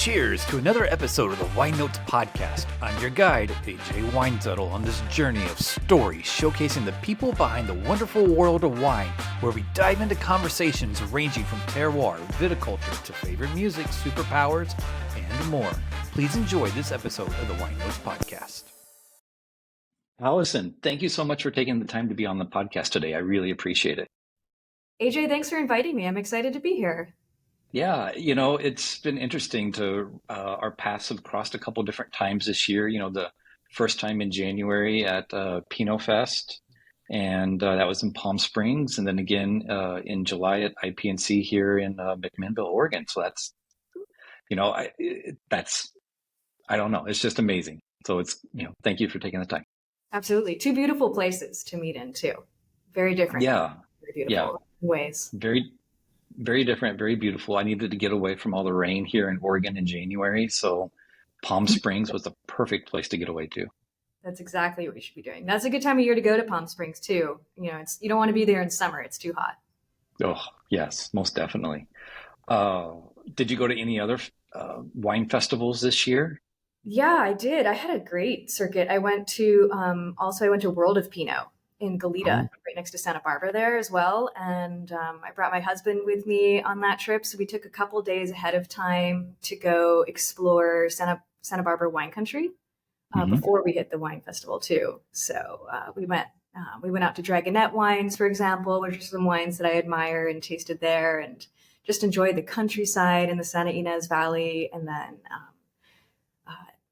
Cheers to another episode of the Wine Notes podcast. I'm your guide, AJ Winezettel, on this journey of stories showcasing the people behind the wonderful world of wine, where we dive into conversations ranging from terroir, viticulture, to favorite music, superpowers, and more. Please enjoy this episode of the Wine Notes podcast. Alison, thank you so much for taking the time to be on the podcast today. I really appreciate it. AJ, thanks for inviting me. I'm excited to be here. Yeah, it's been interesting to our paths have crossed a couple different times this year. The first time in January at Pinot Fest, and that was in Palm Springs, and then again in July at IPNC here in McMinnville, Oregon. So that's, I don't know, it's just amazing. So it's, thank you for taking the time. Absolutely. Two beautiful places to meet in too. Very different. Yeah. Very beautiful ways. Very different, very beautiful. I needed to get away from all the rain here in Oregon in January, so Palm Springs was the perfect place to get away to. That's exactly what you should be doing. That's a good time of year to go to Palm Springs too. You don't want to be there in summer. It's too hot. Oh, yes, most definitely. Did you go to any other wine festivals this year? Yeah, I did. I had a great circuit. I went to World of Pinot in Goleta, right next to Santa Barbara there as well. And I brought my husband with me on that trip. So we took a couple days ahead of time to go explore Santa Barbara wine country before we hit the wine festival too. So we went out to Dragonette Wines, for example, which are some wines that I admire and tasted there, and just enjoyed the countryside in the Santa Ynez Valley. And then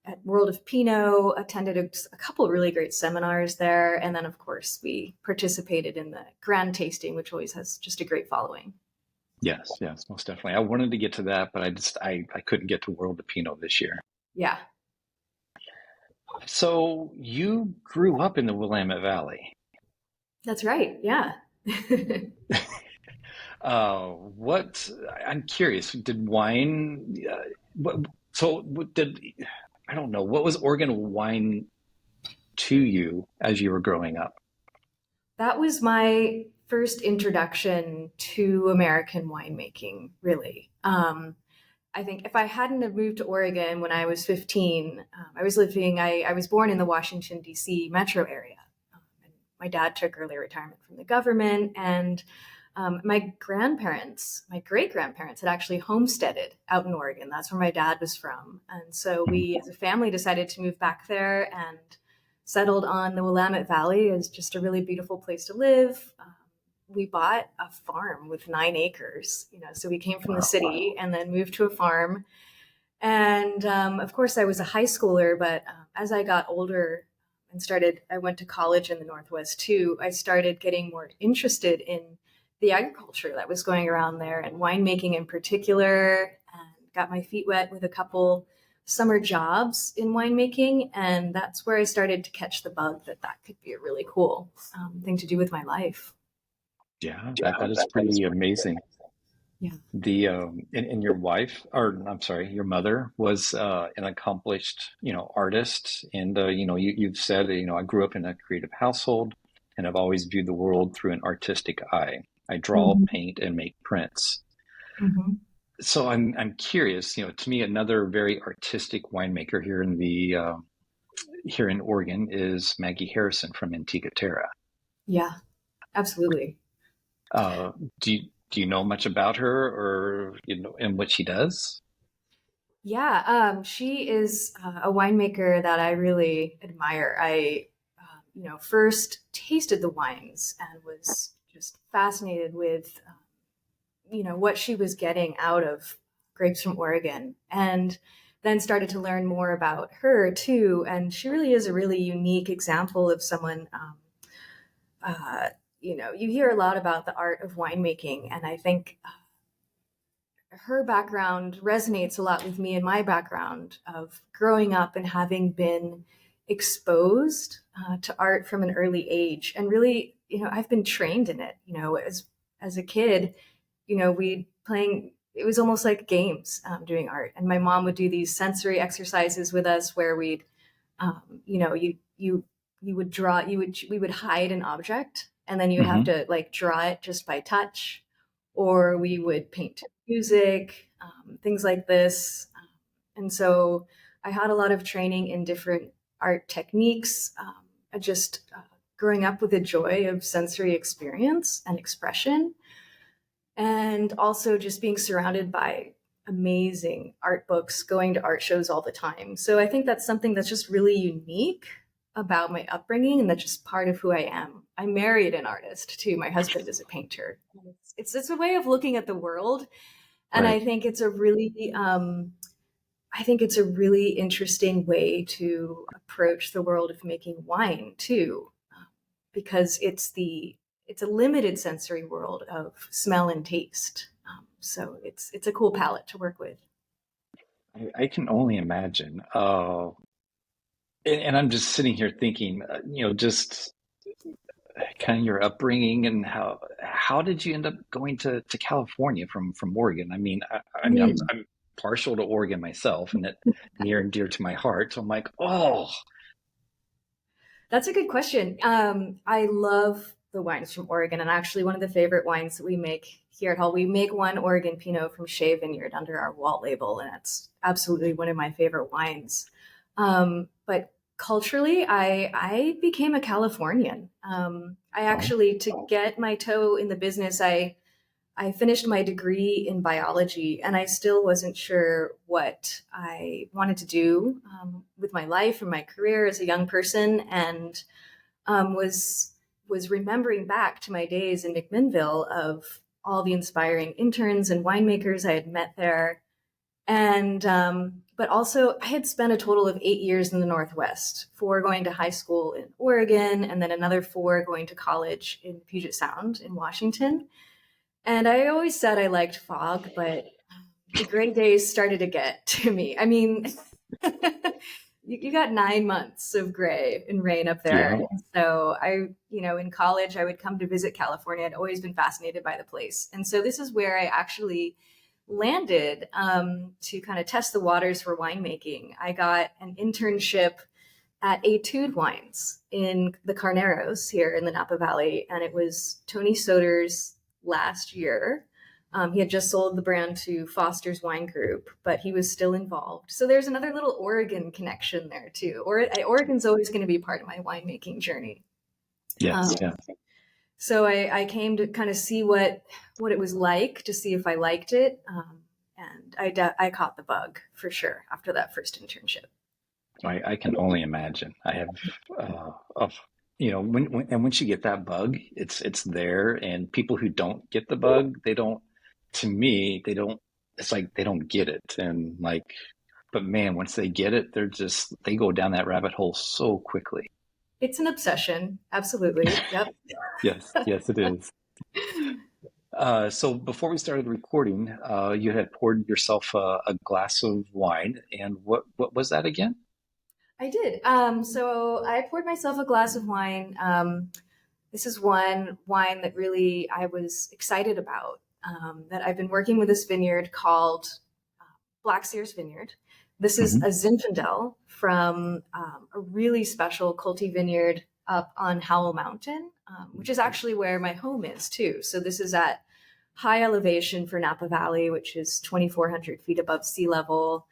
at World of Pinot, attended a couple of really great seminars there. And then, of course, we participated in the grand tasting, which always has just a great following. Yes, most definitely. I wanted to get to that, but I couldn't get to World of Pinot this year. Yeah. So you grew up in the Willamette Valley. That's right, yeah. I'm curious, did wine, I don't know, what was Oregon wine to you as you were growing up? That was my first introduction to American winemaking, really. I think if I hadn't have moved to Oregon when I was 15, I was born in the Washington, D.C. metro area. And my dad took early retirement from the government, and my great-grandparents had actually homesteaded out in Oregon. That's where my dad was from. And so we, as a family, decided to move back there and settled on the Willamette Valley as just a really beautiful place to live. We bought a farm with 9 acres, so we came from the city and then moved to a farm. And of course, I was a high schooler, but as I got older and I went to college in the Northwest too, I started getting more interested in the agriculture that was going around there, and winemaking in particular, and got my feet wet with a couple summer jobs in winemaking. And that's where I started to catch the bug that could be a really cool thing to do with my life. Yeah, that is pretty amazing. Yeah. And your wife, your mother was an accomplished, artist. And, you've said, I grew up in a creative household, and I've always viewed the world through an artistic eye. I draw, paint, and make prints. Mm-hmm. So I'm curious. To me, another very artistic winemaker here in Oregon is Maggie Harrison from Antigua Terra. Yeah, absolutely. Do you know much about her, or and what she does? Yeah, she is a winemaker that I really admire. I first tasted the wines and was just fascinated with, what she was getting out of grapes from Oregon, and then started to learn more about her too. And she really is a really unique example of someone, you hear a lot about the art of winemaking, and I think her background resonates a lot with me and my background of growing up and having been exposed to art from an early age. And really, I've been trained in it, as a kid, it was almost like games, doing art. And my mom would do these sensory exercises with us where we'd, you would draw, we would hide an object, and then you would have to draw it just by touch, or we would paint to music, things like this. And so I had a lot of training in different art techniques, just growing up with a joy of sensory experience and expression, and also just being surrounded by amazing art books, going to art shows all the time. So I think that's something that's just really unique about my upbringing, and that's just part of who I am. I married an artist too. My husband is a painter. It's a way of looking at the world, and Right. I think it's a really interesting way to approach the world of making wine too, because it's a limited sensory world of smell and taste. So it's a cool palette to work with. I can only imagine. And I'm just sitting here thinking, just kind of your upbringing and how did you end up going to California from Oregon? I mean, I'm partial to Oregon myself, and it near and dear to my heart. So I'm like, oh, That's a good question. I love the wines from Oregon, and actually one of the favorite wines that we make here at Hull, we make one Oregon Pinot from Shea Vineyard under our Walt label, and it's absolutely one of my favorite wines. But culturally, I became a Californian. I oh, actually, to get my toe in the business, I finished my degree in biology, and I still wasn't sure what I wanted to do with my life and my career as a young person, and was remembering back to my days in McMinnville of all the inspiring interns and winemakers I had met there, and but also I had spent a total of 8 years in the Northwest, 4 going to high school in Oregon, and then another 4 going to college in Puget Sound in Washington. And I always said I liked fog, but the gray days started to get to me. I mean, you got 9 months of gray and rain up there. yeah. And so in college, I would come to visit California. I'd always been fascinated by the place. And so this is where I actually landed to kind of test the waters for winemaking. I got an internship at Etude Wines in the Carneros here in the Napa Valley. And it was Tony Soder's last year. He had just sold the brand to Foster's Wine Group, but he was still involved. So there's another little Oregon connection there too. Oregon's always going to be part of my winemaking journey. Yes, Um, yeah. so I came to kind of see what it was like, to see if I liked it. And I caught the bug for sure after that first internship. I can only imagine. I have, of when once you get that bug, it's there, and people who don't get the bug, they don't. To me, they don't. It's like they don't get it, and like, but man, once they get it, they go down that rabbit hole so quickly. It's an obsession. Absolutely. Yep. Yes, yes, it is. So before we started recording, you had poured yourself a glass of wine, and what was that again? I did. So I poured myself a glass of wine. This is one wine that really I was excited about, that I've been working with this vineyard called Black Sears Vineyard. This is Hmm. a Zinfandel from a really special culti vineyard up on Howell Mountain, which is actually where my home is too. So this is at high elevation for Napa Valley, which is 2,400 feet above sea level.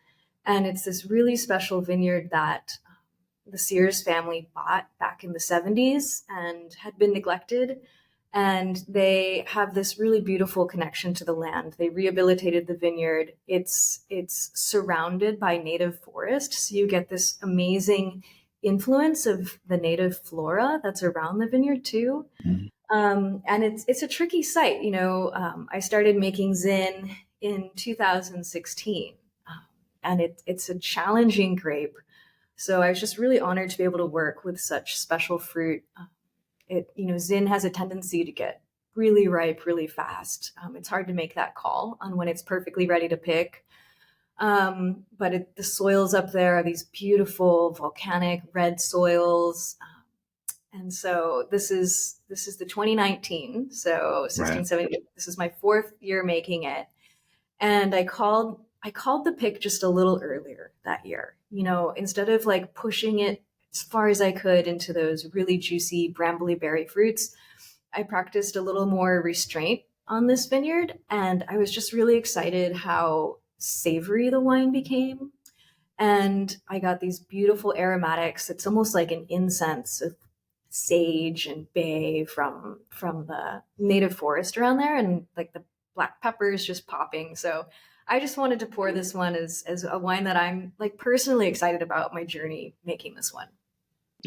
And it's this really special vineyard that the Sears family bought back in the 70s and had been neglected. And they have this really beautiful connection to the land. They rehabilitated the vineyard. It's surrounded by native forest. So you get this amazing influence of the native flora that's around the vineyard too. And it's a tricky site. I started making Zin in 2016, and it's a challenging grape. So I was just really honored to be able to work with such special fruit. Zin has a tendency to get really ripe really fast. It's hard to make that call on when it's perfectly ready to pick. But the soils up there are these beautiful volcanic red soils. And so this is the 2019, so 16, Right. 17. This is my 4th year making it. And I called the pick just a little earlier that year. Instead of like pushing it as far as I could into those really juicy brambly berry fruits, I practiced a little more restraint on this vineyard. And I was just really excited how savory the wine became. And I got these beautiful aromatics. It's almost like an incense of sage and bay from the native forest around there, and like the black peppers just popping. So I just wanted to pour this one as a wine that I'm like personally excited about my journey making this one.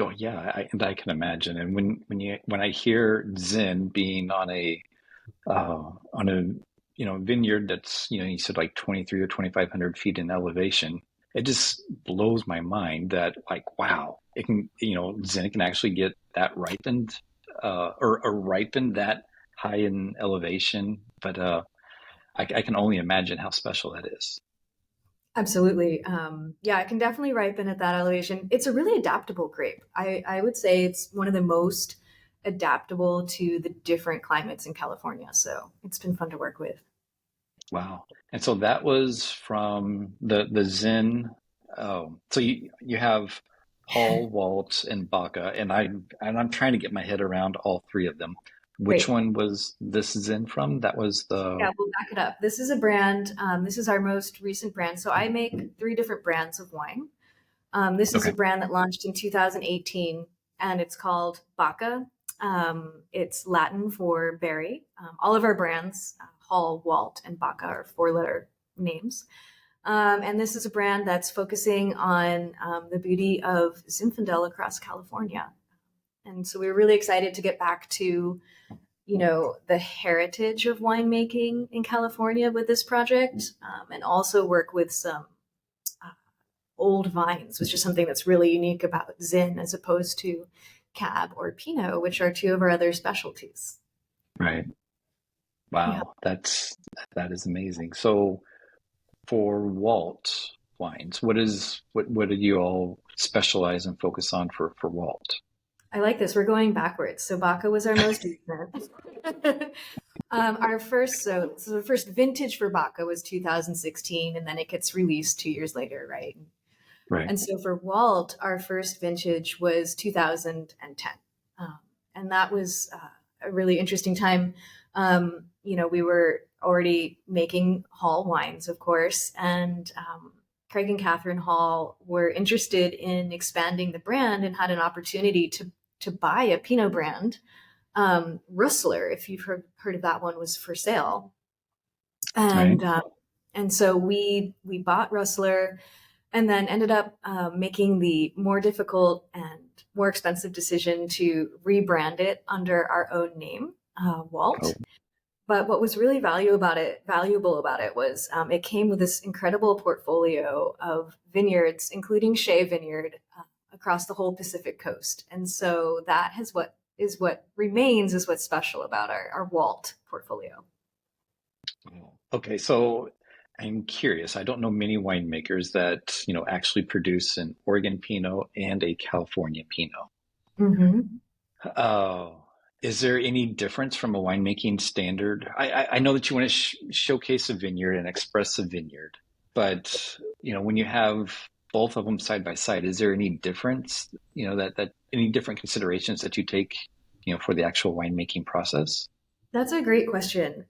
Oh yeah, and I can imagine. And when I hear Zen being on a vineyard that's you said like 23 or 2,500 feet in elevation, it just blows my mind that like wow, it can Zen can actually get that ripened or ripened that high in elevation. But I can only imagine how special that is. Absolutely. Yeah, it can definitely ripen at that elevation. It's a really adaptable grape. I would say it's one of the most adaptable to the different climates in California. So it's been fun to work with. Wow. And so that was from the Zen. Oh, so you have Hall, Walt, and Baca, and I'm trying to get my head around all three of them. Which Great. one was this Zen from? That was the Yeah, we'll back it up. This is a brand. This is our most recent brand. So I make three different brands of wine. This is a okay. brand that launched in 2018, and it's called Baca. It's Latin for berry. All of our brands, Hall, Walt, and Baca, are four-letter names. And this is a brand that's focusing on the beauty of Zinfandel across California. And so we were really excited to get back to, the heritage of winemaking in California with this project, and also work with some old vines, which is something that's really unique about Zin as opposed to Cab or Pinot, which are two of our other specialties. Right. Yeah. Wow. That is amazing. So for Walt wines, what did you all specialize and focus on for Walt? I like this. We're going backwards. So Baca was our most recent. So the first vintage for Baca was 2016, and then it gets released 2 years later, right? Right. And so for Walt, our first vintage was 2010. And that was a really interesting time. We were already making Hall wines, of course, and Craig and Catherine Hall were interested in expanding the brand and had an opportunity to buy a Pinot brand. Rustler, if you've heard of that one, was for sale. Right. And so we bought Rustler and then ended up making the more difficult and more expensive decision to rebrand it under our own name, Walt. Oh, But what was really valuable about it was it came with this incredible portfolio of vineyards, including Shea Vineyard, across the whole Pacific coast. And so that is what remains is what's special about our Walt portfolio. okay. So I'm curious. I don't know many winemakers that, actually produce an Oregon Pinot and a California Pinot. Mm-hmm. Oh, is there any difference from a winemaking standard? I know that you want to showcase a vineyard and express a vineyard, but when you have both of them side by side, is there any difference? That any different considerations that you take, for the actual winemaking process? That's a great question.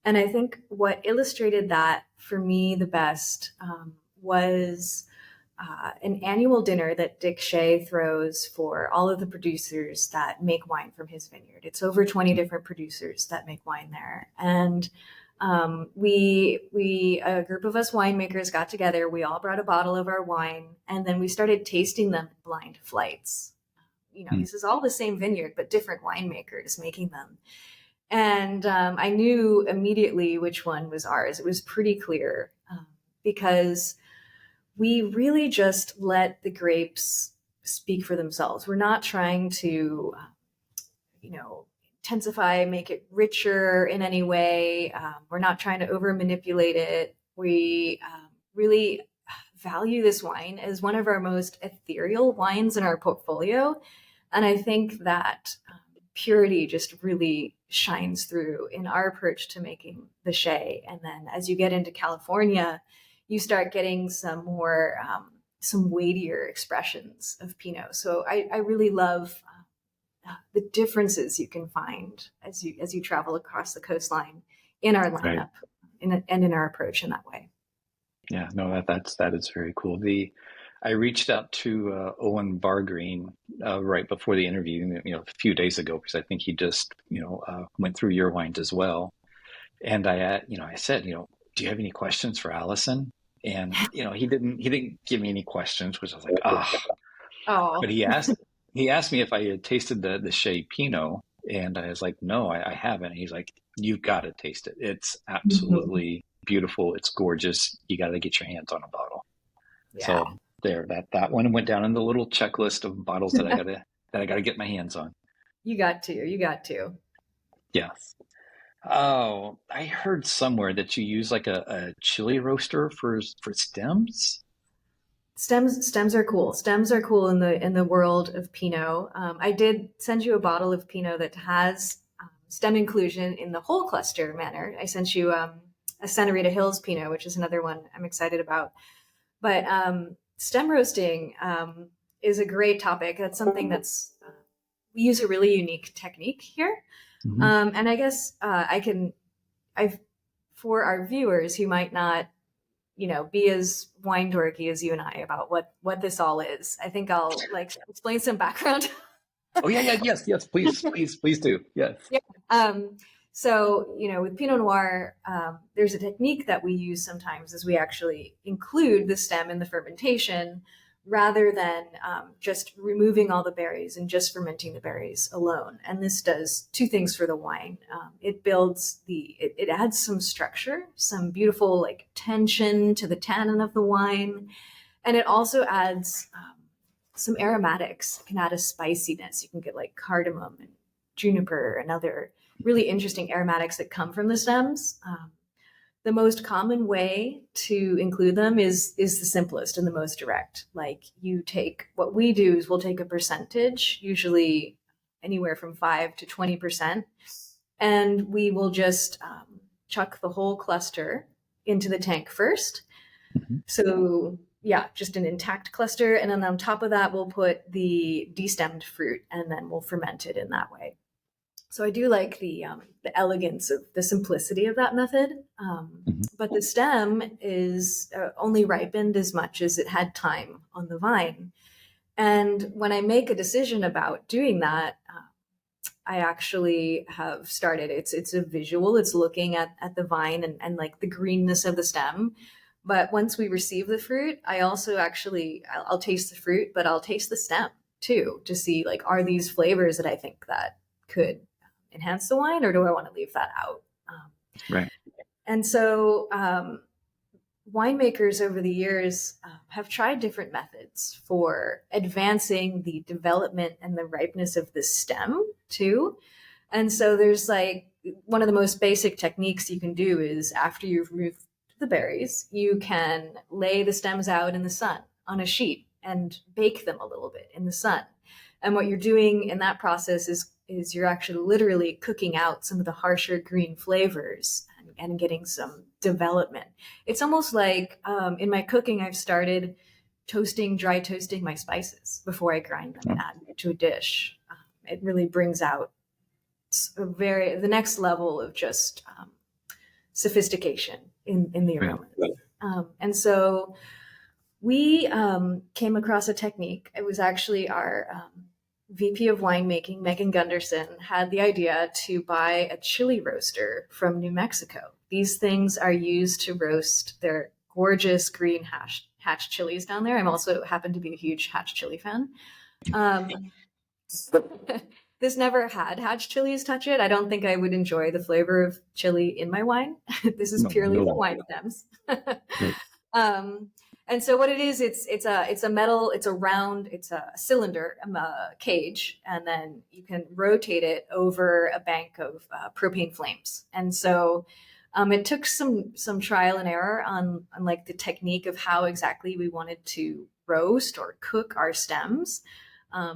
And I think what illustrated that for me the best was an annual dinner that Dick Shea throws for all of the producers that make wine from his vineyard. It's over 20 different producers that make wine there. And a group of us winemakers got together. We all brought a bottle of our wine, and then we started tasting them in blind flights. This is all the same vineyard, but different winemakers making them. And I knew immediately which one was ours. It was pretty clear because we really just let the grapes speak for themselves. We're not trying to, intensify, make it richer in any way. We're not trying to over manipulate it. We really value this wine as one of our most ethereal wines in our portfolio. And I think that purity just really shines through in our approach to making the Shea. And then as you get into California, you start getting some more, some weightier expressions of Pinot. So I really love the differences you can find as you travel across the coastline in our lineup and in our approach in that way. Yeah, no, that is very cool. I reached out to Owen Bargreen right before the interview, a few days ago, because I think he just, went through your wines as well. And I said, do you have any questions for Allison? And he didn't give me any questions, which I was like, ah. Oh, But he asked me if I had tasted the Shea Pinot, and I was like, no, I haven't. And he's like, you've got to taste it. It's mhm. absolutely beautiful. It's gorgeous. You got to get your hands on a bottle. Yeah, So there, that one went down in the little checklist of bottles that I gotta get my hands on. you got to. Yes. Oh, I heard somewhere that you use like a chili roaster for stems. Stems are cool. Stems are cool in the world of Pinot. I did send you a bottle of Pinot that has stem inclusion in the whole cluster manner. I sent you a Santa Rita Hills Pinot, which is another one I'm excited about. But stem roasting is a great topic. That's something we use a really unique technique here. Hmm. And I guess I've, for our viewers who might not, be as wine dorky as you and I about what this all is, I think I'll like explain some background. Oh yeah, yeah, yes, yes, please, please, please do. Yes. Yeah. So, with Pinot Noir, there's a technique that we use sometimes is we actually include the stem in the fermentation rather than just removing all the berries and just fermenting the berries alone. And this does two things for the wine. It adds some structure, some beautiful like tension to the tannin of the wine. And it also adds some aromatics. It can add a spiciness. You can get like cardamom and juniper and other really interesting aromatics that come from the stems. The most common way to include them is the simplest and the most direct. Like what we do is we'll take a percentage, usually anywhere from 5 to 20%, and we will just chuck the whole cluster into the tank first. Hmm. So yeah, just an intact cluster. And then on top of that, we'll put the destemmed fruit and then we'll ferment it in that way. So I do like the elegance of the simplicity of that method. Hmm. But the stem is only ripened as much as it had time on the vine. And when I make a decision about doing that, I actually have started. It's a visual. It's looking at the vine and like the greenness of the stem. But once we receive the fruit, I also actually I'll taste the fruit, but I'll taste the stem too to see like are these flavors that I think that could enhance the wine, or do I want to leave that out? Right. And so winemakers over the years have tried different methods for advancing the development and the ripeness of the stem too. And so there's like one of the most basic techniques you can do is after you've removed the berries, you can lay the stems out in the sun on a sheet and bake them a little bit in the sun. And what you're doing in that process is you're actually literally cooking out some of the harsher green flavors and getting some development. It's almost like in my cooking, I've started dry toasting my spices before I grind them and add them to a dish. It really brings out the next level of just sophistication in the Right. aromas. And so we came across a technique. It was actually our VP of winemaking, Megan Gunderson, had the idea to buy a chili roaster from New Mexico. These things are used to roast their gorgeous green hatch chilies down there. I'm also happen to be a huge hatch chili fan. Um, this never had hatch chilies touch it. I don't think I would enjoy the flavor of chili in my wine. This is No, purely no. for wine stems. Right. And so what it is, it's a metal, it's a cylinder, cage, and then you can rotate it over a bank of propane flames. And so it took some trial and error on like the technique of how exactly we wanted to roast or cook our stems.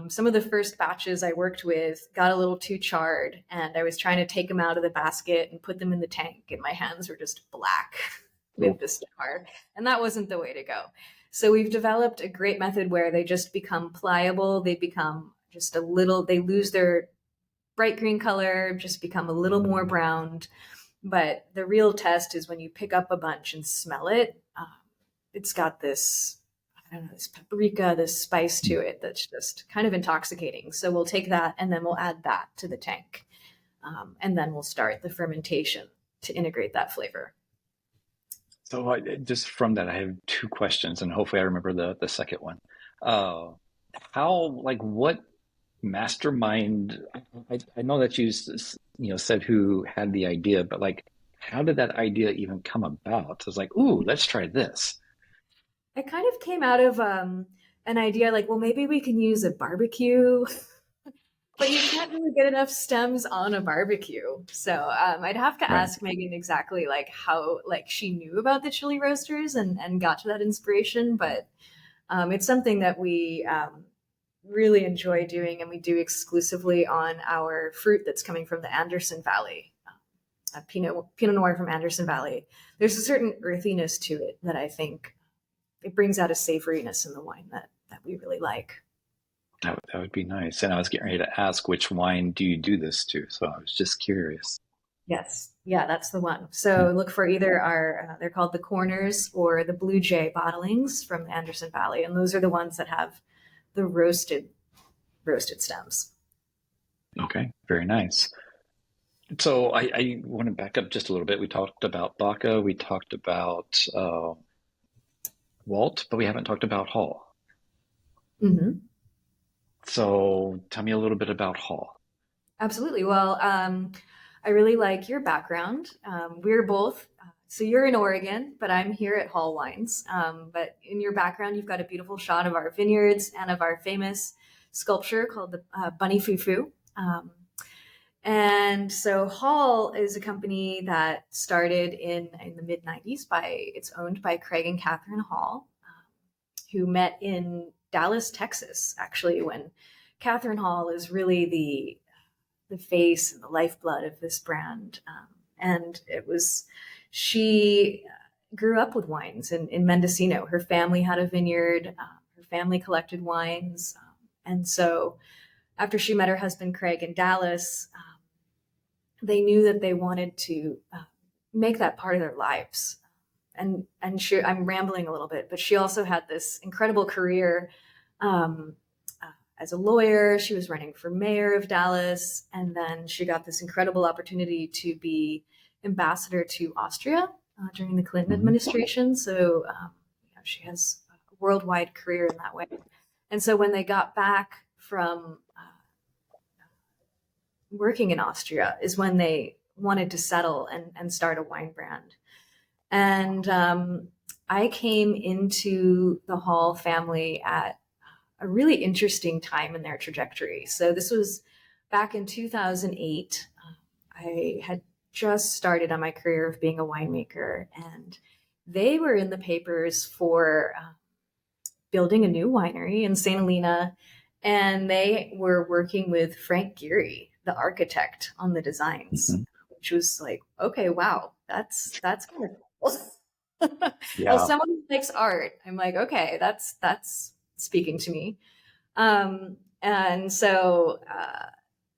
Some of the first batches I worked with got a little too charred, and I was trying to take them out of the basket and put them in the tank, and my hands were just black with the star, and that wasn't the way to go. So we've developed a great method where they just become pliable. They become they lose their bright green color, just become a little more browned. But the real test is when you pick up a bunch and smell it. it's got this, I don't know, this paprika, this spice to it that's just kind of intoxicating. So we'll take that and then we'll add that to the tank. And then we'll start the fermentation to integrate that flavor. So just from that, I have two questions, and hopefully I remember the second one. What mastermind? I know that you said who had the idea, but like, how did that idea even come about? It's like, ooh, let's try this. It kind of came out of an idea like, well, maybe we can use a barbecue. But you can't really get enough stems on a barbecue. So I'd have to Right. ask Megan exactly like how like she knew about the chili roasters and got to that inspiration. But it's something that we really enjoy doing, and we do exclusively on our fruit that's coming from the Anderson Valley, a Pinot Noir from Anderson Valley. There's a certain earthiness to it that I think it brings out a savoriness in the wine that we really like. That would be nice. And I was getting ready to ask, which wine do you do this to? So I was just curious. Yes. Yeah, that's the one. So look for either they're called the Corners or the Blue Jay bottlings from the Anderson Valley. And those are the ones that have the roasted stems. Okay, very nice. So I want to back up just a little bit. We talked about Baca, we talked about Walt, but we haven't talked about Hall. Mm-hmm. So tell me a little bit about Hall. Absolutely. Well, I really like your background. We're both, so you're in Oregon, but I'm here at Hall Wines. But in your background, you've got a beautiful shot of our vineyards and of our famous sculpture called the Bunny Fufu. And so Hall is a company that started in the mid 90s it's owned by Craig and Catherine Hall, who met in Dallas, Texas, actually, when Catherine Hall is really the face and the lifeblood of this brand. And she grew up with wines in Mendocino. Her family had a vineyard. Her family collected wines. And so after she met her husband, Craig, in Dallas, they knew that they wanted to make that part of their lives. And I'm rambling a little bit, but she also had this incredible career as a lawyer. She was running for mayor of Dallas, and then she got this incredible opportunity to be ambassador to Austria during the Clinton administration. So she has a worldwide career in that way. And so when they got back from working in Austria is when they wanted to settle and start a wine brand. And I came into the Hall family at a really interesting time in their trajectory. So this was back in 2008. I had just started on my career of being a winemaker, and they were in the papers for building a new winery in St. Helena, and they were working with Frank Gehry, the architect, on the designs, which was like, okay, wow, that's kind of cool. Yeah. As someone who likes art, I'm like, okay, that's speaking to me. And so,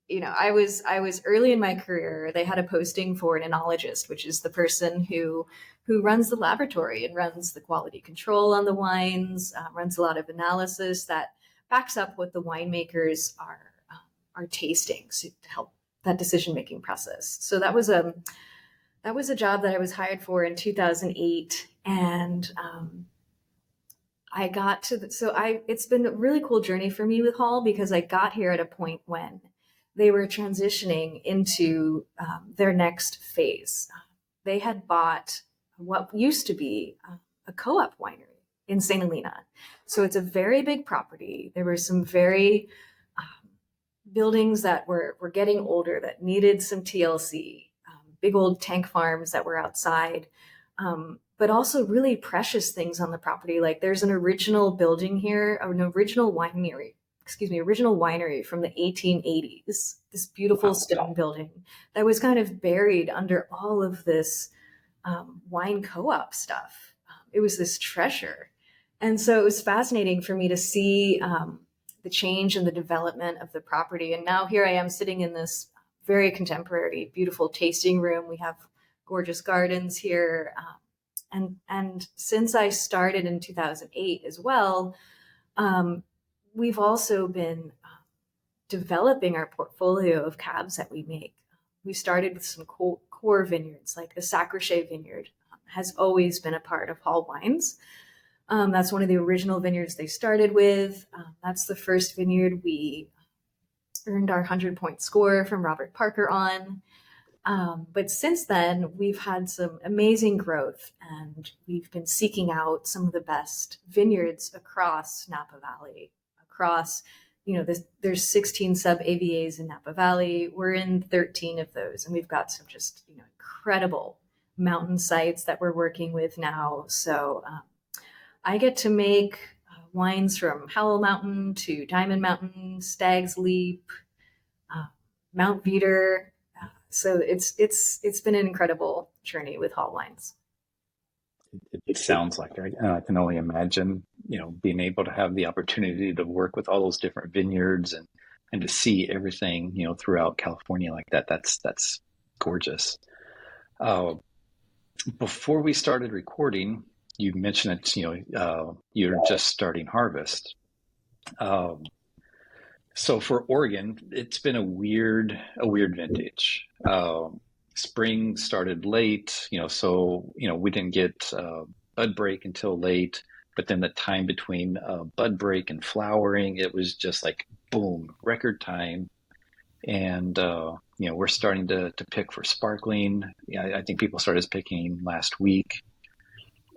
I was early in my career. They had a posting for an enologist, which is the person who runs the laboratory and runs the quality control on the wines, runs a lot of analysis that backs up what the winemakers are tasting to help that decision-making process. So that was a job that I was hired for in 2008. And I got to it's been a really cool journey for me with Hall, because I got here at a point when they were transitioning into their next phase. They had bought what used to be a co-op winery in St. Helena. So it's a very big property. There were some very buildings that were getting older that needed some TLC, big old tank farms that were outside, but also really precious things on the property. Like there's an original building here, an original winery from the 1880s, this beautiful stone building that was kind of buried under all of this wine co-op stuff. It was this treasure. And so it was fascinating for me to see the change and the development of the property. And now here I am sitting in this very contemporary, beautiful tasting room. We have gorgeous gardens here. And since I started in 2008 as well, we've also been developing our portfolio of cabs that we make. We started with some core vineyards, like the Sacrochet Vineyard has always been a part of Hall Wines. That's one of the original vineyards they started with. That's the first vineyard we earned our 100-point score from Robert Parker on. But since then, we've had some amazing growth, and we've been seeking out some of the best vineyards across Napa Valley, across, there's 16 sub-AVAs in Napa Valley. We're in 13 of those, and we've got some just, incredible mountain sites that we're working with now. So I get to make wines from Howell Mountain to Diamond Mountain, Stag's Leap, Mount Veeder. So it's been an incredible journey with Hall Wines. It sounds like it. I can only imagine, being able to have the opportunity to work with all those different vineyards and to see everything, throughout California like that. That's gorgeous. Before we started recording, you mentioned that, you're just starting harvest. So for Oregon, it's been a weird vintage. Spring started late, so, we didn't get bud break until late, but then the time between bud break and flowering, it was just like, boom, record time. And, we're starting to pick for sparkling. I think people started picking last week.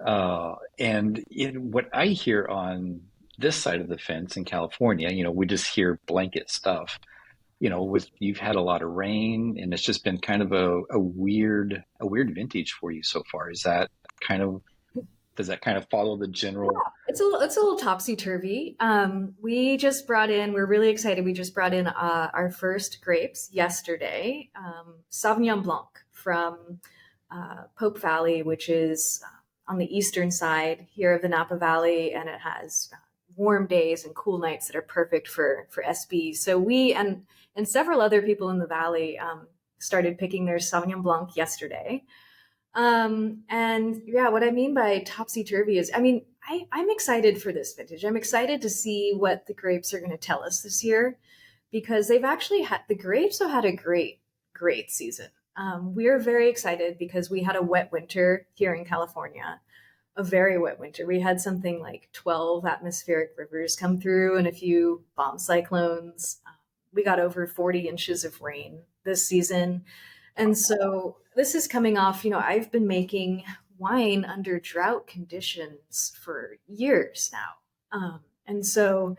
And what I hear on this side of the fence in California, we just hear blanket stuff, you've had a lot of rain, and it's just been kind of a weird vintage for you so far. Does that kind of follow the general? Yeah, it's a little topsy-turvy. We're really excited. We just brought in our first grapes yesterday, Sauvignon Blanc from Pope Valley, which is on the eastern side here of the Napa Valley, and it has warm days and cool nights that are perfect for SB. So we and several other people in the valley started picking their Sauvignon Blanc yesterday. And yeah, what I mean by topsy-turvy is, I'm excited for this vintage. I'm excited to see what the grapes are going to tell us this year, because the grapes have had a great season. We're very excited because we had a wet winter here in California, a very wet winter. We had something like 12 atmospheric rivers come through and a few bomb cyclones. We got over 40 inches of rain this season. And so this is coming off, I've been making wine under drought conditions for years now. And so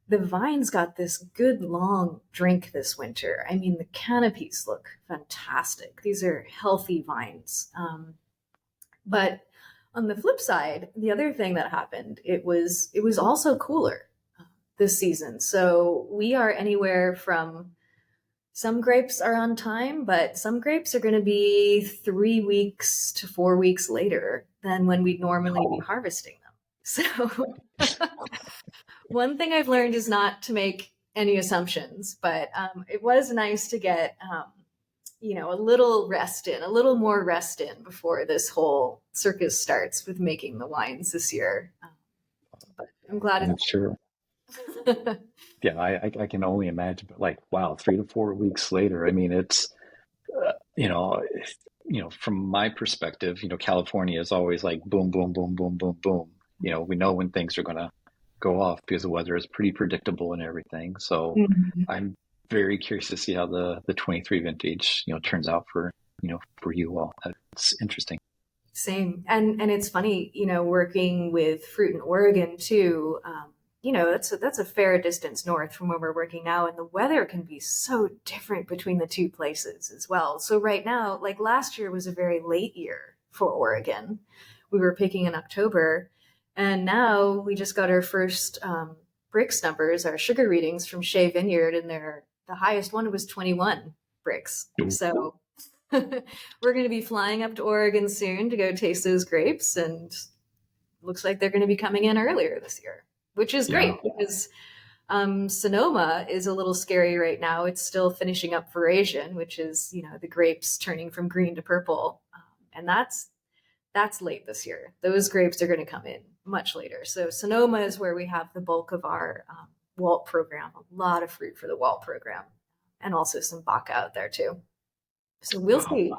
the vines got this good long drink this winter. The canopies look fantastic. These are healthy vines. But on the flip side, the other thing that happened, it was also cooler this season. So we are anywhere from, some grapes are on time, but some grapes are going to be 3 weeks to 4 weeks later than when we'd normally be harvesting them. So one thing I've learned is not to make any assumptions, but it was nice to get, a little more rest in before this whole circus starts with making the wines this year. But I'm glad it's sure. Yeah, I can only imagine, but wow, 3 to 4 weeks later. It's, from my perspective, California is always like boom, boom, boom, boom, boom, boom. We know when things are going to go off because the weather is pretty predictable and everything. So I'm very curious to see how the 23 vintage, turns out for you all. That's interesting. Same. And it's funny, working with fruit in Oregon too. That's a fair distance north from where we're working now, and the weather can be so different between the two places as well. So right now, like last year was a very late year for Oregon. We were picking in October, and now we just got our first Brix numbers, our sugar readings from Shea Vineyard, and the highest one was 21 Brix. So we're going to be flying up to Oregon soon to go taste those grapes, and looks like they're going to be coming in earlier this year, which is great because Sonoma is a little scary right now. It's still finishing up veraison, which is, the grapes turning from green to purple. And that's that's late this year. Those grapes are going to come in much later. So Sonoma is where we have the bulk of our Walt program, a lot of fruit for the Walt program, and also some Baca out there too. So we'll Wow. see.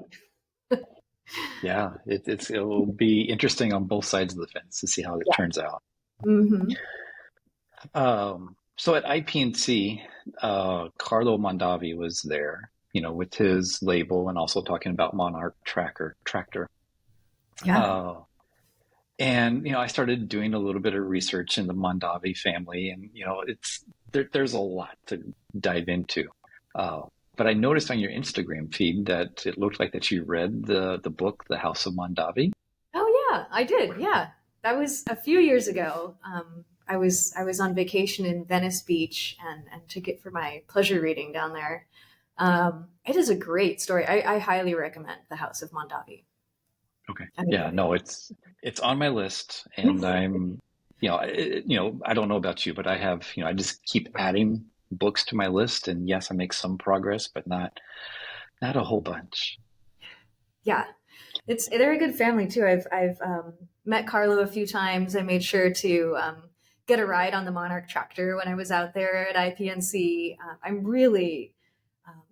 Yeah, it'll be interesting on both sides of the fence to see how it Yeah. turns out. Mm-hmm. So at IPNC, Carlo Mondavi was there, with his label and also talking about Monarch tractor. Yeah. And I started doing a little bit of research in the Mondavi family, and there's a lot to dive into. But I noticed on your Instagram feed that it looked like that you read the book, The House of Mondavi. Oh yeah, I did. Yeah, that was a few years ago. I was on vacation in Venice Beach and took it for my pleasure reading down there. It is a great story. I highly recommend The House of Mondavi. Okay. Yeah, no, it's on my list, and I'm, I don't know about you, but I have, I just keep adding books to my list, and yes, I make some progress, but not a whole bunch. Yeah, they're a good family too. I've met Carlo a few times. I made sure to get a ride on the Monarch tractor when I was out there at IPNC. I'm really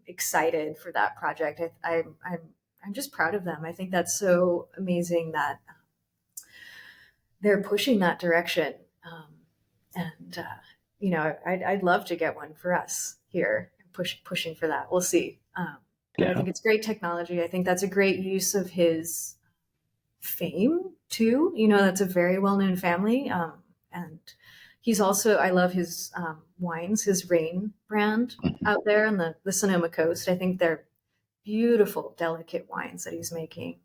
excited for that project. I'm just proud of them. I think that's so amazing that they're pushing that direction. And I'd love to get one for us here, pushing for that. We'll see. Yeah. I think it's great technology. I think that's a great use of his fame too. That's a very well-known family. And he's also, I love his wines, his Rain brand out there on the Sonoma coast. I think they're beautiful, delicate wines that he's making.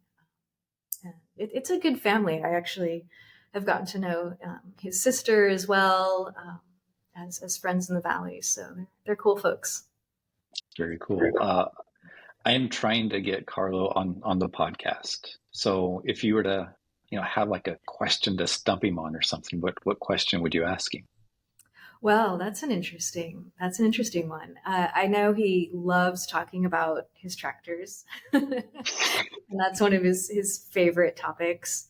And it's a good family. I actually have gotten to know his sister as well, as friends in the valley. So they're cool folks. Very cool. I am trying to get Carlo on the podcast. So if you were to, have like a question to stump him on or something, what question would you ask him? Well, that's an interesting one. I know he loves talking about his tractors, and that's one of his favorite topics.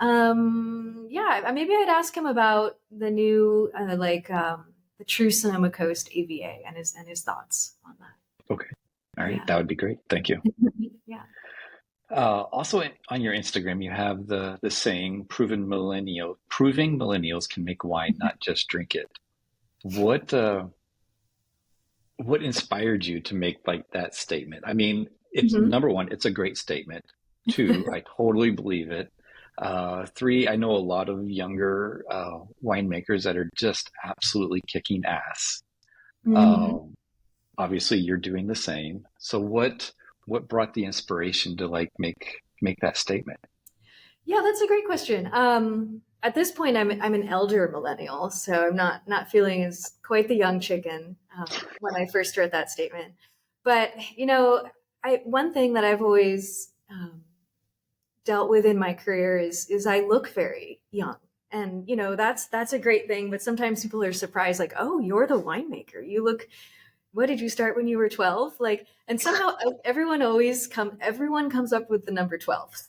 Yeah, maybe I'd ask him about the new, the True Sonoma Coast AVA and his thoughts on that. Okay. All right. Yeah. That would be great. Thank you. Yeah. Also on your Instagram, you have the saying, proving millennials can make wine, not just drink it. What inspired you to make like that statement? I mean, it's number one, it's a great statement. Two, I totally believe it. Three, I know a lot of younger winemakers that are just absolutely kicking ass. Obviously, you're doing the same. So what brought the inspiration to like make that statement? Yeah, that's a great question. At this point, I'm an elder millennial, so I'm not feeling as quite the young chicken when I first wrote that statement. But one thing that I've always dealt with in my career is I look very young, and that's a great thing. But sometimes people are surprised, like, "Oh, you're the winemaker. You look. What did you start when you were 12?" Like, and somehow everyone comes up with the number 12.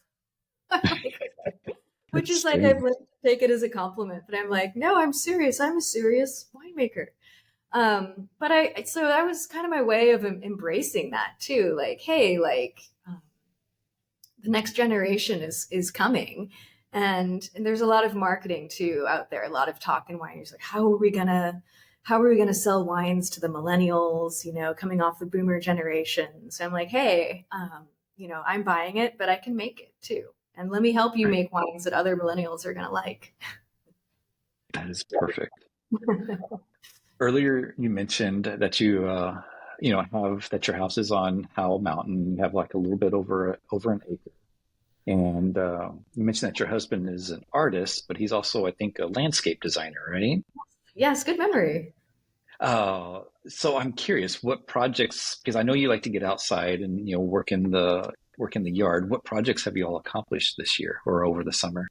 Which is like, I've learned to take it as a compliment, but I'm like, no, I'm serious. I'm a serious winemaker. So that was kind of my way of embracing that too. Like, hey, the next generation is coming, and there's a lot of marketing too out there. A lot of talk in wineries, like, how are we gonna sell wines to the millennials? Coming off the boomer generation. So I'm like, hey, I'm buying it, but I can make it too. And let me help you make wines that other millennials are going to like. That is perfect. Earlier, you mentioned that you, have that your house is on Howell Mountain. You have like a little bit over an acre. And you mentioned that your husband is an artist, but he's also, I think, a landscape designer, right? Yes, good memory. So I'm curious, what projects, because I know you like to get outside and, work in the yard. What projects have you all accomplished this year or over the summer?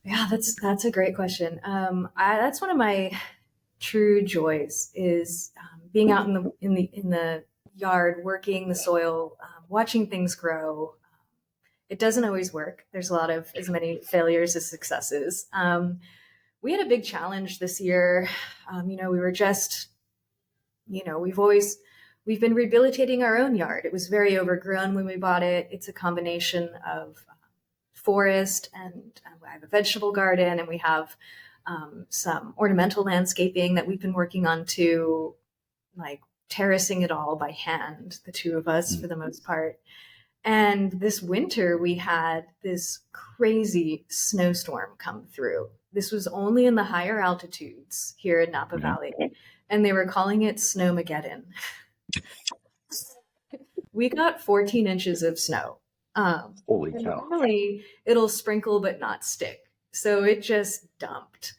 Yeah, that's a great question. That's one of my true joys is being out in the yard, working the soil, watching things grow. It doesn't always work. There's a lot of as many failures as successes. We had a big challenge this year. We were just, we've been rehabilitating our own yard. It was very overgrown when we bought it. It's a combination of forest and I have a vegetable garden, and we have some ornamental landscaping that we've been working on too, like terracing it all by hand, the two of us for the most part. And this winter we had this crazy snowstorm come through. This was only in the higher altitudes here in Napa Valley, and they were calling it Snowmageddon. We got 14 inches of snow. Holy cow. Normally it'll sprinkle but not stick. So it just dumped.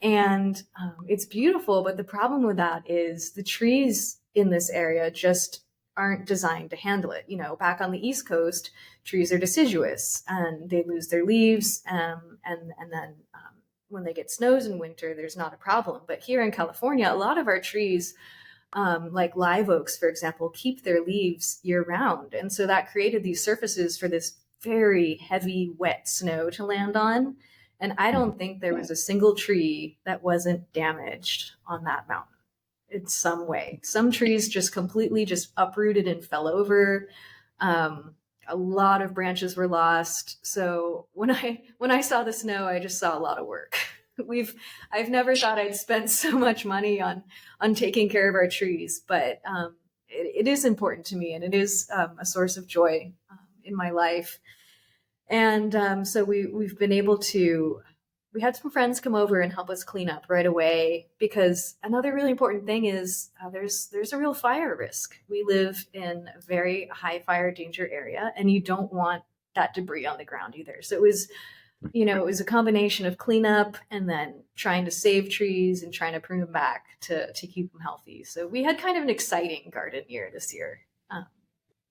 And it's beautiful, but the problem with that is the trees in this area just aren't designed to handle it. Back on the East Coast, trees are deciduous and they lose their leaves. And then when they get snows in winter, there's not a problem. But here in California, a lot of our trees, like live oaks, for example, keep their leaves year round. And so that created these surfaces for this very heavy, wet snow to land on. And I don't think there was a single tree that wasn't damaged on that mountain in some way. Some trees just completely just uprooted and fell over. A lot of branches were lost. So when I saw the snow, I just saw a lot of work. I've never thought I'd spent so much money on taking care of our trees, but it is important to me, and it is a source of joy in my life. And so we've been able to. We had some friends come over and help us clean up right away, because another really important thing is there's a real fire risk. We live in a very high fire danger area, and you don't want that debris on the ground either. So it was a combination of cleanup and then trying to save trees and trying to prune them back to keep them healthy. So we had kind of an exciting garden year this year.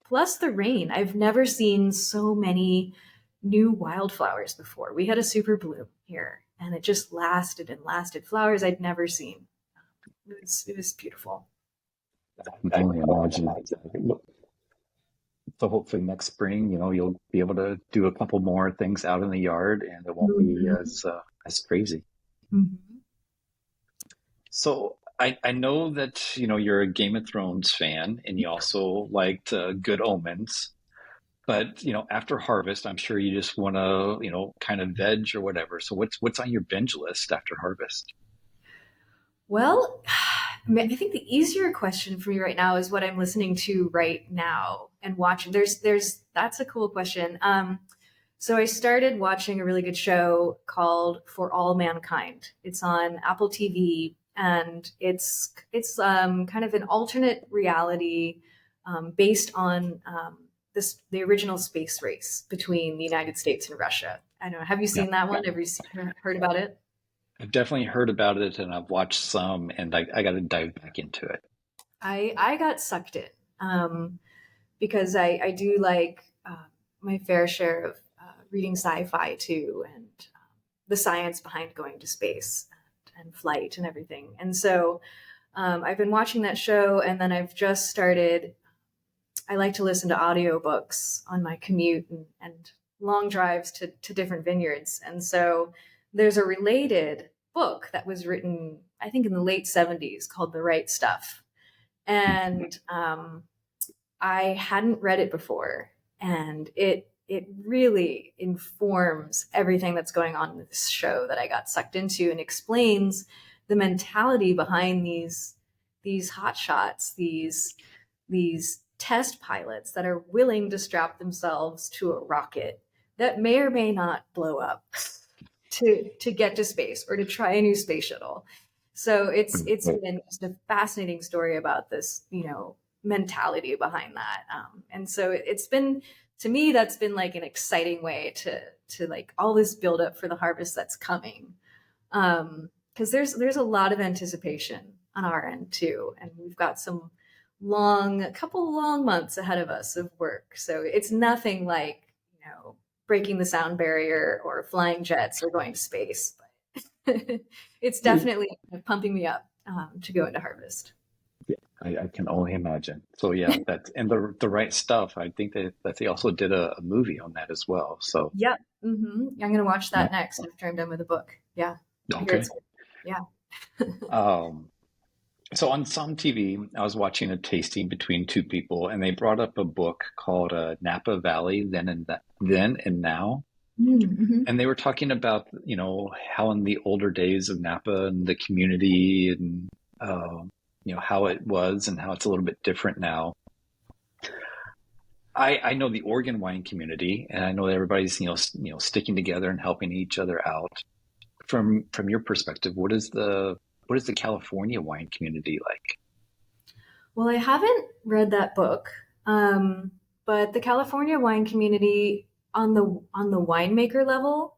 Plus the rain. I've never seen so many new wildflowers before. We had a super bloom here, and it just lasted and lasted. Flowers I'd never seen. It was beautiful. I can only imagine. So hopefully next spring, you'll be able to do a couple more things out in the yard, and it won't be as crazy. Mm-hmm. So I know that you're a Game of Thrones fan, and you also liked Good Omens. But after harvest, I'm sure you just want to kind of veg or whatever. So what's on your binge list after harvest? Well, I think the easier question for me right now is what I'm listening to right now and watching. That's a cool question. So I started watching a really good show called For All Mankind. It's on Apple TV, and it's kind of an alternate reality based on the original space race between the United States and Russia. I don't know. Have you seen that one? Have you heard about it? I've definitely heard about it, and I've watched some, and I got to dive back into it. I got sucked in because I do like my fair share of reading sci-fi too, and the science behind going to space and flight and everything. And so I've been watching that show, and then I've just started. I like to listen to audiobooks on my commute and long drives to different vineyards. And so there's a related book that was written, I think, in the late 70s called The Right Stuff. And I hadn't read it before. And it really informs everything that's going on in this show that I got sucked into, and explains the mentality behind these hotshots, these test pilots that are willing to strap themselves to a rocket that may or may not blow up to get to space or to try a new space shuttle. So it's been just a fascinating story about this, mentality behind that. And so it's been, to me, that's been like an exciting way to like all this build up for the harvest that's coming. Cause there's a lot of anticipation on our end too. And we've got a couple long months ahead of us of work. So it's nothing like, breaking the sound barrier or flying jets or going to space, but it's definitely pumping me up to go into harvest. Yeah, I can only imagine. So yeah, that's and the right stuff. I think that they also did a movie on that as well. So Yep. I'm going to watch yeah, that next after I'm done with the book. Yeah. I hear okay. it's good. Yeah. Um, so on some TV, I was watching a tasting between two people, and they brought up a book called Napa Valley Then and Now, Mm-hmm. and they were talking about how in the older days of Napa and the community and how it was and how it's a little bit different now. I know the Oregon wine community, and I know everybody's sticking together and helping each other out. From your perspective, what is the California wine community like? Well, I haven't read that book, but the California wine community on the winemaker level,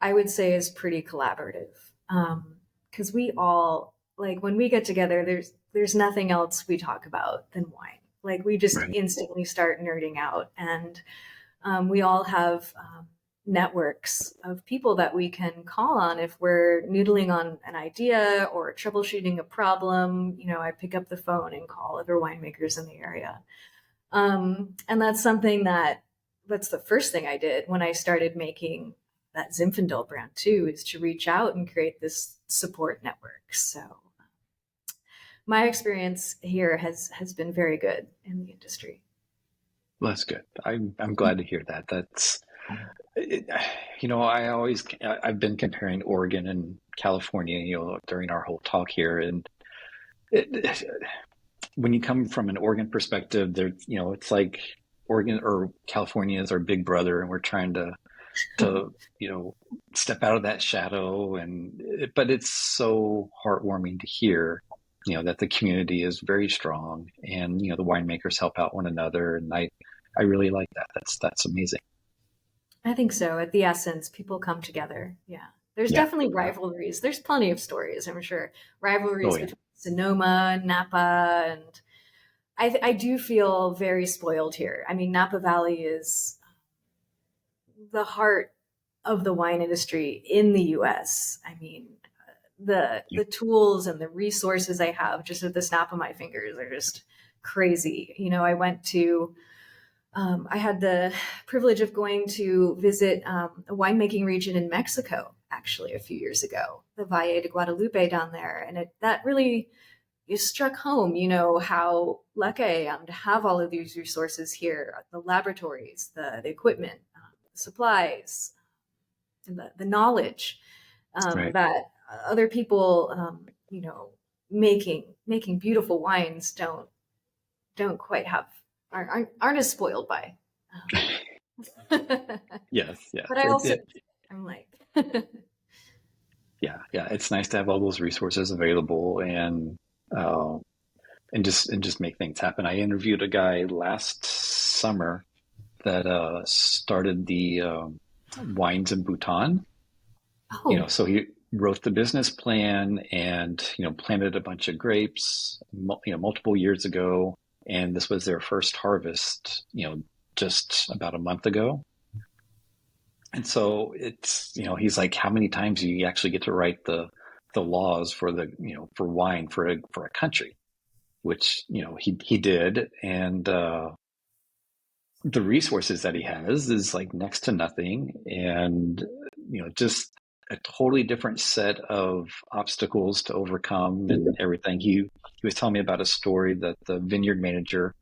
I would say is pretty collaborative. Because we all like when we get together, there's nothing else we talk about than wine. Like we just Right. instantly start nerding out, and we all have networks of people that we can call on if we're noodling on an idea or troubleshooting a problem. I pick up the phone and call other winemakers in the area. And that's something that's the first thing I did when I started making that Zinfandel brand too, is to reach out and create this support network. So my experience here has been very good in the industry. Well, that's good. I'm glad to hear that. It, I've been comparing Oregon and California, during our whole talk here, and it, when you come from an Oregon perspective, it's like Oregon or California is our big brother, and we're trying to step out of that shadow, but it's so heartwarming to hear that the community is very strong, and the winemakers help out one another, and I really like that. That's amazing. I think so. At the essence, people come together. Yeah. There's Yeah, definitely yeah. rivalries. There's plenty of stories, I'm sure. Oh Rivalries yeah. between Sonoma and Napa. And I do feel very spoiled here. I mean, Napa Valley is the heart of the wine industry in the US. I mean, the tools and the resources I have just at the snap of my fingers are just crazy. I had the privilege of going to visit a winemaking region in Mexico, actually, a few years ago, the Valle de Guadalupe down there. And that really struck home, how lucky I am to have all of these resources here, the laboratories, the equipment, the supplies, and the knowledge Right. that other people, making beautiful wines don't quite have aren't as spoiled by. But Yes, yes. I also I'm like Yeah. It's nice to have all those resources available uh, and just make things happen. I interviewed a guy last summer that started the wines in Bhutan. oh So he wrote the business plan and planted a bunch of grapes, multiple years ago, and this was their first harvest, just about a month ago. And so he's like, how many times do you actually get to write the laws for for wine for a country, which he did, and the resources that he has is like next to nothing, and just a totally different set of obstacles to overcome and everything. He was telling me about a story that the vineyard manager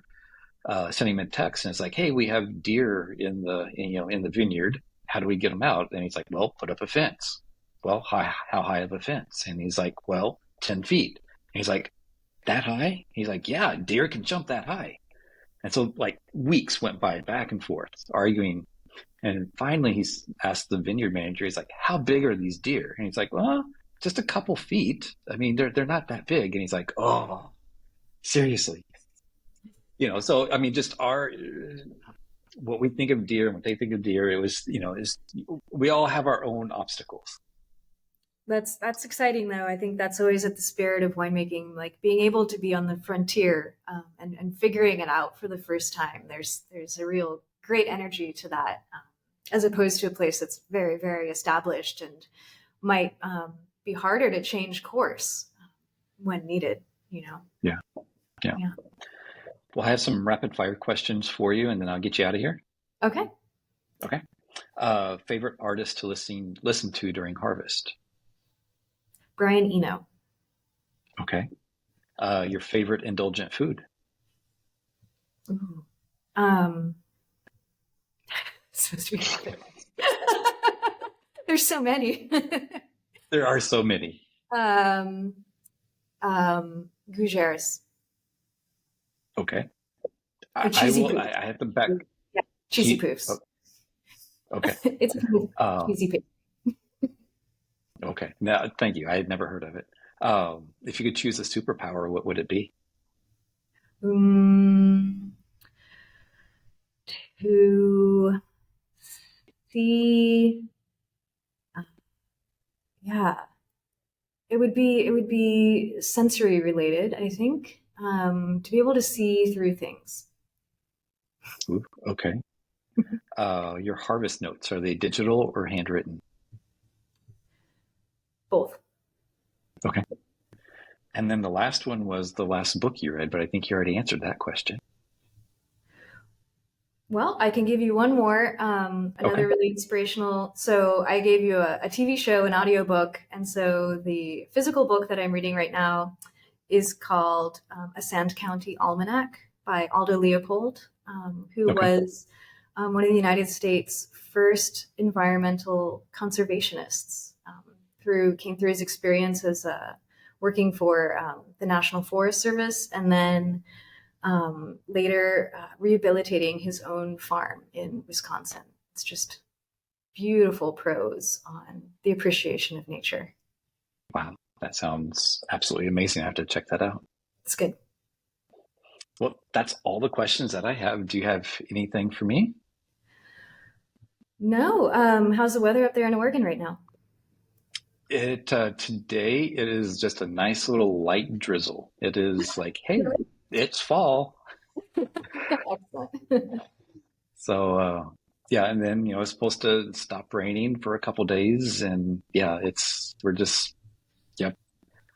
sent him a text, and it's like, hey, we have deer in the vineyard. How do we get them out? And he's like, well, put up a fence. Well, how high of a fence? And he's like, well, 10 feet. And he's like, that high? He's like, yeah, deer can jump that high. And so like weeks went by back and forth arguing. And finally he's asked the vineyard manager, he's like, how big are these deer? And he's like, well, just a couple feet. I mean, they're not that big. And he's like, oh, seriously. So I mean, just what we think of deer and what they think of deer, it was, is we all have our own obstacles. that's exciting though. I think that's always at the spirit of winemaking, like being able to be on the frontier and figuring it out for the first time. There's a real great energy to that, as opposed to a place that's very, very established and might be harder to change course when needed. Yeah. Yeah. Yeah. Well, I have some rapid fire questions for you, and then I'll get you out of here. Okay. Okay. Favorite artist to listen to during harvest? Brian Eno. Okay. Your favorite indulgent food? Ooh. It's supposed to be rapid. There's so many. There are so many. Gougères. Okay. Or cheesy poofs. I have them back. Yeah, cheesy poofs. Oh, okay. It's a cheesy poof. Okay. Now, thank you. I had never heard of it. If you could choose a superpower, what would it be? To see, yeah, it would be sensory related, I think. To be able to see through things. Ooh, okay. Your harvest notes, are they digital or handwritten? Both. Okay. And then the last one was the last book you read, but I think you already answered that question. Well, I can give you one more, another really inspirational. So I gave you a TV show, an audiobook. And so the physical book that I'm reading right now is called A Sand County Almanac by Aldo Leopold, who was one of the United States' first environmental conservationists. Came through his experience as working for the National Forest Service, and then later rehabilitating his own farm in Wisconsin. It's just beautiful prose on the appreciation of nature. Wow, that sounds absolutely amazing. I have to check that out. It's good. Well, that's all the questions that I have. Do you have anything for me? No. How's the weather up there in Oregon right now? Today it is just a nice little light drizzle. It is like, hey, it's fall. Excellent. So yeah, and then it's supposed to stop raining for a couple days, and yeah,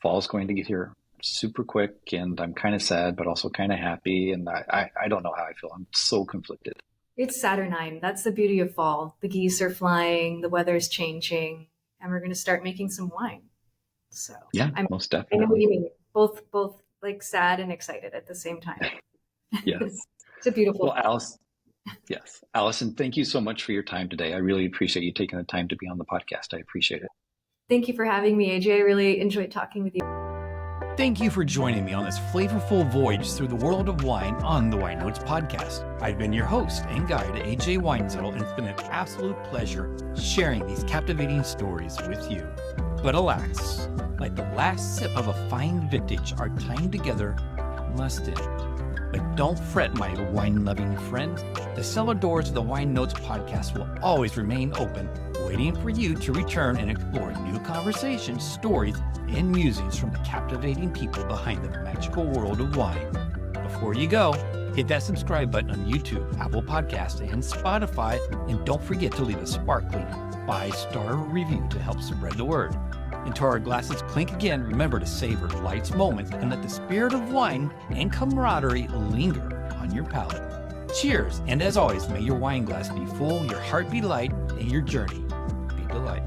fall's going to get here super quick, and I'm kind of sad, but also kind of happy, and I don't know how I feel. I'm so conflicted. It's Saturnine. That's the beauty of fall. The geese are flying, the weather's changing, and we're going to start making some wine. So yeah, most definitely. I know what you mean. Both like sad and excited at the same time. Yes. It's a beautiful. Well, Alison, thank you so much for your time today. I really appreciate you taking the time to be on the podcast. I appreciate it. Thank you for having me, AJ. I really enjoyed talking with you. Thank you for joining me on this flavorful voyage through the world of wine on the Wine Notes podcast. I've been your host and guide, AJ Weinzettel, and it's been an absolute pleasure sharing these captivating stories with you. But alas, like the last sip of a fine vintage, our time together must end. But don't fret, my wine-loving friend. The cellar doors of the Wine Notes podcast will always remain open, waiting for you to return and explore new conversations, stories, and musings from the captivating people behind the magical world of wine. Before you go, hit that subscribe button on YouTube, Apple Podcasts, and Spotify, and don't forget to leave a sparkling 5-star review to help spread the word. Until our glasses clink again, remember to savor life's moments and let the spirit of wine and camaraderie linger on your palate. Cheers, and as always, may your wine glass be full, your heart be light, and your journey be delight.